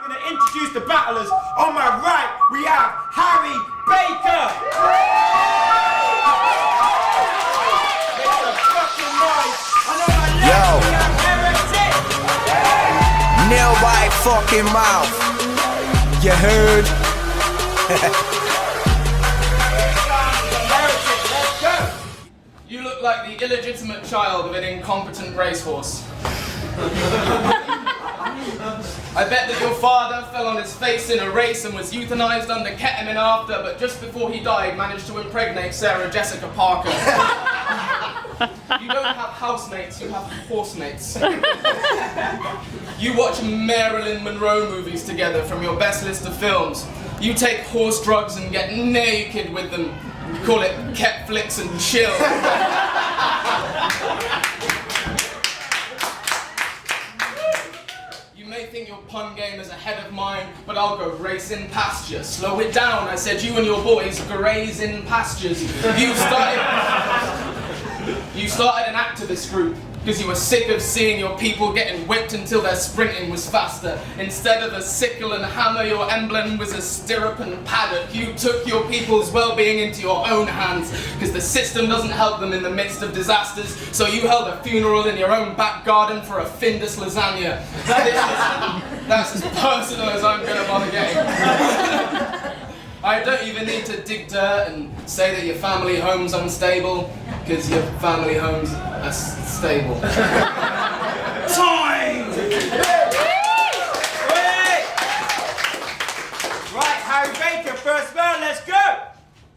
I'm going to introduce the battlers. On my right, we have Harry Baker. Make some fucking noise. And on my left, we have Heretic. Nail by fucking mouth. You heard? Heretic, let's go. You look like the illegitimate child of an incompetent racehorse. I bet that your father fell on his face in a race and was euthanized under ketamine after, but just before he died managed to impregnate Sarah Jessica Parker. You don't have housemates, you have horsemates. You watch Marilyn Monroe movies together from your best list of films. You take horse drugs and get naked with them. You call it Ketflix and chill. You may think your pun game is ahead of mine, but I'll go race in pasture. Slow it down, I said you and your boys graze in pastures. You started an activist group because you were sick of seeing your people getting whipped until their sprinting was faster. Instead of a sickle and hammer, your emblem was a stirrup and paddock. You took your people's well-being into your own hands because the system doesn't help them in the midst of disasters, so you held a funeral in your own back garden for a Findus lasagna. That's as personal as I'm gonna bother getting. I don't even need to dig dirt and say that your family home's unstable, because your family home's stable. Time! Right, Harry Baker, first round, let's go!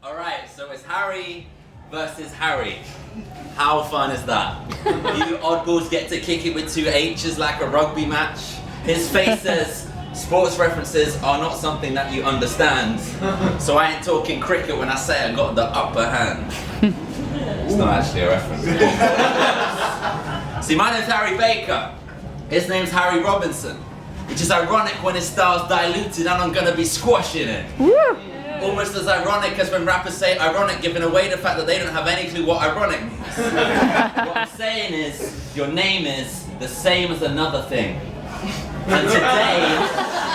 Alright, so it's Harry versus Harry. How fun is that? You oddballs get to kick it with two H's like a rugby match. His face says, sports references are not something that you understand. So I ain't talking cricket when I say I got the upper hand. It's not actually a reference. See, my name's Harry Baker. His name's Harry Robinson. Which is ironic when his style's diluted and I'm gonna be squashing it. Almost as ironic as when rappers say ironic, giving away the fact that they don't have any clue what ironic means. What I'm saying is, your name is the same as another thing. And today,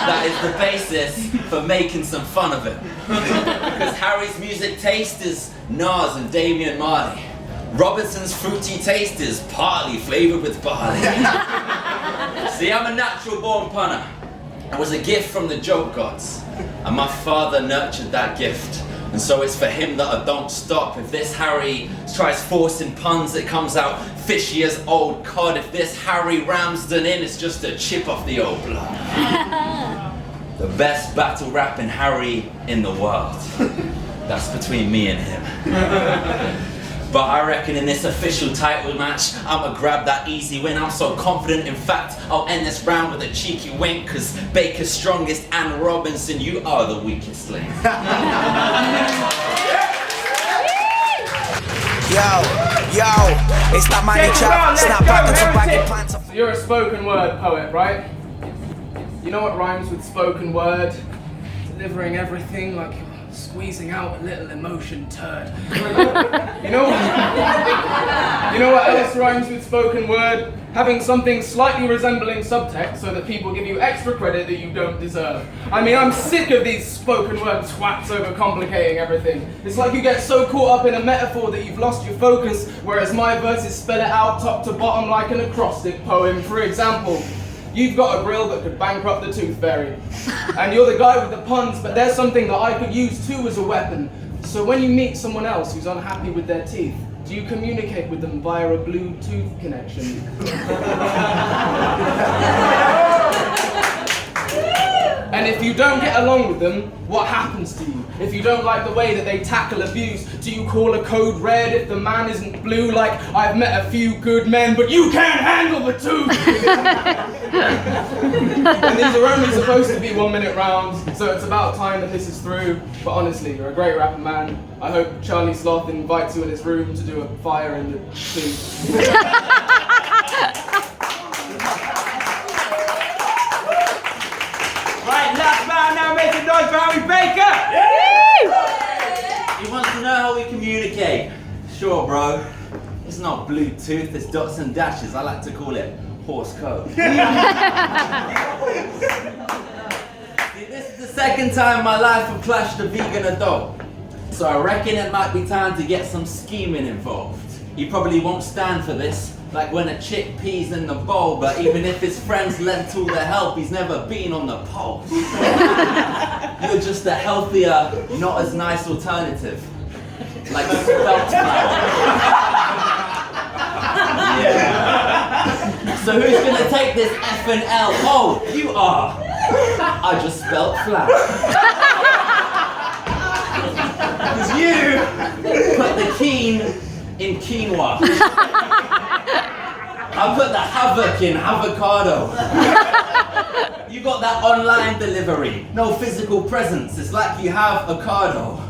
that is the basis for making some fun of it. Because Harry's music taste is Nas and Damian Marley. Robinson's fruity taste is partly flavored with barley. See, I'm a natural born punner. It was a gift from the joke gods. And my father nurtured that gift. And so it's for him that I don't stop. If this Harry tries forcing puns, it comes out fishy as old cod. If this Harry Ramsden in, it's just a chip off the old blood. The best battle rapping Harry in the world. That's between me and him. But I reckon in this official title match, I'ma grab that easy win. I'm so confident, in fact, I'll end this round with a cheeky wink, cause Baker's strongest and Robinson, you are the weakest link. Yo, it's not my job, it's not back into back plants. So you're a spoken word poet, right? You know what rhymes with spoken word? Delivering everything like you're squeezing out a little emotion turd. You know what else rhymes with spoken word? Having something slightly resembling subtext so that people give you extra credit that you don't deserve. I mean, I'm sick of these spoken word twats overcomplicating everything. It's like you get so caught up in a metaphor that you've lost your focus, whereas my verses spell it out top to bottom like an acrostic poem. For example, you've got a grill that could bankrupt the tooth fairy. And you're the guy with the puns, but there's something that I could use too as a weapon. So when you meet someone else who's unhappy with their teeth, do you communicate with them via a Bluetooth connection? And if you don't get along with them, what happens to you? If you don't like the way that they tackle abuse, do you call a code red if the man isn't blue? Like, I've met a few good men, but you can't handle the truth! And these are only supposed to be 1 minute rounds, so it's about time that this is through. But honestly, you're a great rapper, man. I hope Charlie Sloth invites you in his room to do a fire in the tooth. Right, last round now, make a noise for Harry Baker! He wants to know how we communicate. Sure, bro. It's not Bluetooth, it's dots and dashes. I like to call it horse code. Second time in my life I've clashed a vegan adult. So I reckon it might be time to get some scheming involved. He probably won't stand for this, like when a chick pees in the bowl, but even if his friends lent all their help, he's never been on the pole. You're just a healthier, not as nice alternative. Like spelt flour. Yeah. So who's gonna take this F and L? Oh, you are. I just spelt flour. Because you put the keen in quinoa. I put the havoc in avocado. You got that online delivery, no physical presence. It's like you have a cardo.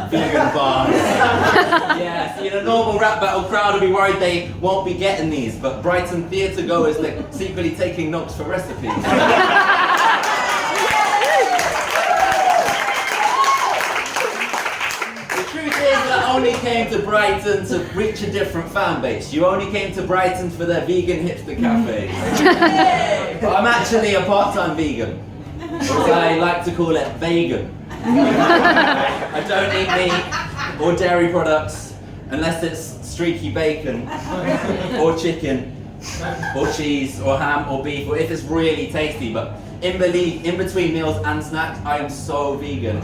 Vegan bars. Yeah, see, in a normal rap battle crowd would be worried they won't be getting these, but Brighton theatre goers, they're secretly taking notes for recipes. The truth is that I only came to Brighton to reach a different fan base. You only came to Brighton for their vegan hipster cafes. But I'm actually a part-time vegan. As I like to call it, vegan. I don't eat meat or dairy products unless it's streaky bacon or chicken or cheese or ham or beef, or if it's really tasty. But in between meals and snacks, I am so vegan.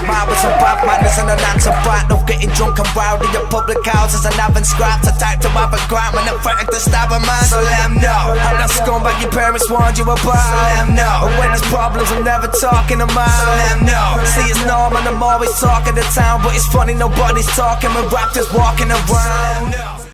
Mine with some bad manners and an answer back. No getting drunk and rowdy in public houses and having scraps. I type to have a grime and I'm threatening to stab a man. So let them know I'm not scumbag your parents warned you about. So let them know. And when there's problems I'm never talking about. So let them know. See it's normal I'm always talking to town, but it's funny nobody's talking when rappers walking around.